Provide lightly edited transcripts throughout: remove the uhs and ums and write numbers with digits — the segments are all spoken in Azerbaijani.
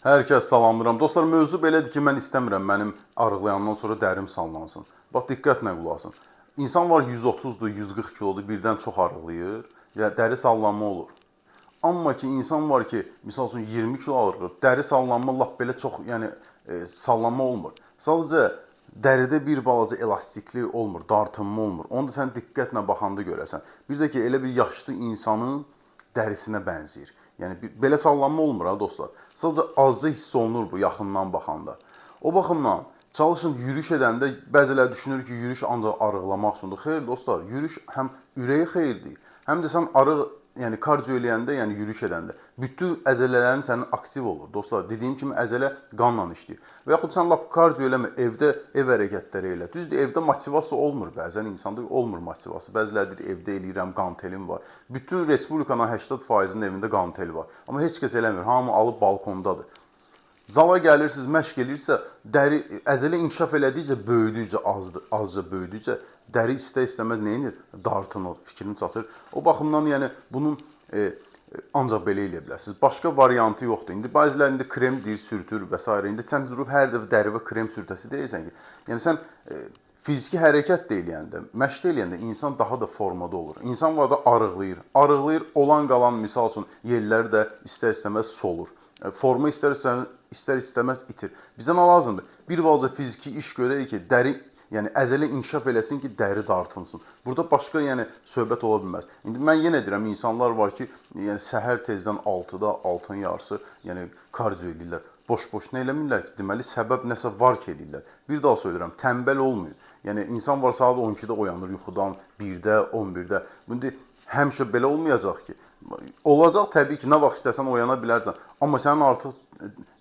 Hər kəs salamlayıram. Dostlar, mövzu belədir ki, mən istəmirəm mənim arıqlayandan sonra dərim sallansın. Bax, diqqətlə qulaq asın. İnsan var 130-dur, 140 kilodur, birdən çox arıqlayır, ya dəri sallanma olur. Amma ki, insan var ki, misal üçün 20 kilo arıqlayır, dəri sallanma lap belə çox, yəni sallanma olmur. Sadəcə dəridə bir balaca elastiklik olmur, dartınma olmur. Onu da sən diqqətlə baxanda görəsən. Bir də ki, elə bir yaşlı insanın dərisinə bənzəyir. Yəni belə sallanma olmur ha dostlar. Sadəcə azca hiss olunur bu yaxından baxanda. O baxımdan çalışın yürüyüş edəndə bəziləri düşünür ki, yürüyüş ancaq arıqlamaq üçündür. Xeyr dostlar, yürüyüş həm ürəyə xeyirdir, həm də sən arıq, yəni kardio eləyəndə, yəni yürüyüş edəndə bütün əzələlərin sənin aktiv olur. Dostlar, dediyim kimi əzələ qanla işləyir. Və yaxud sən lap kardio eləmə, evdə ev hərəkətləri elə. Düzdür, evdə motivasiya olmur bəzən insanda olmur motivasiya. Bəziləri deyir evdə eləyirəm, qantelim var. Bütün respublikanın 80%-nin evində qantel var. Amma heç kəs eləmir. Hamı alıb balkondadır. Zala gəlirsiniz, məşq eləyirsə, dəri əzələ inkişaf elədikcə, böyüdükcə, azca böyüdükcə dəri istər-istəməz nə edir? Dartınır, fikrini çatır. O baxımdan yəni bunun ancaq belə eləyə bilərsiniz. Başqa variantı yoxdur. İndi bəzilərində krem deyir, sürtür və s. İndi sən durub hər dəfə dəri və krem sürtəsi deyirsən ki, yəni sən fiziki hərəkət də eləyəndə, məşq eləyəndə insan daha da formada olur. İnsan var da arıqlayır. Arıqlayır, olan qalan misal üçün yerləri də istər-istəməz solur. Forma istər-istəməz itir. Bizə nə lazımdır? Bir balaca fiziki iş görək ki, dəri, yəni əzələ inkişaf eləsin ki, dəri dartınsın. Burada başqa yəni söhbət ola bilməz. İndi mən yenə deyirəm, insanlar var ki, yəni səhər tezdən 6-da, 6-ın yarısı, yəni kardio eləyirlər. Boş-boş nə eləmirlər ki, deməli səbəb nəsə var ki eləyirlər. Bir daha söyləyirəm, tənbəl olmayın. Yəni insan var saat 12-də oyanır yuxudan, 1-də, 11-də. İndi həmişə belə olmayacaq ki. Olacaq təbii ki, nə vaxt istəsən oyana bilərsən. Amma sənin artıq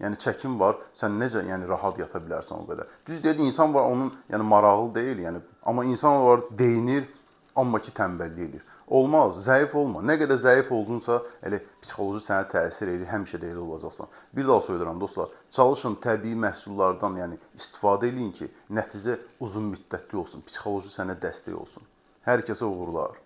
yəni çəkin var, sən necə yəni rahat yata bilərsən o qədər. Düz deyir, insan var onun yəni maraqlı deyil, yəni amma insan var deyinir, amma ki tənbəllik edir. Olmaz, zəif olma. Nə qədər zəif oldunsa, elə psixoloji sənə təsir edir, həmişə də elə olacaqsan. Bir daha söyləyirəm dostlar, çalışın təbii məhsullardan yəni istifadə edin ki, nəticə uzun müddətli olsun, psixoloji sənə dəstək olsun. Hər kəsə uğurlar.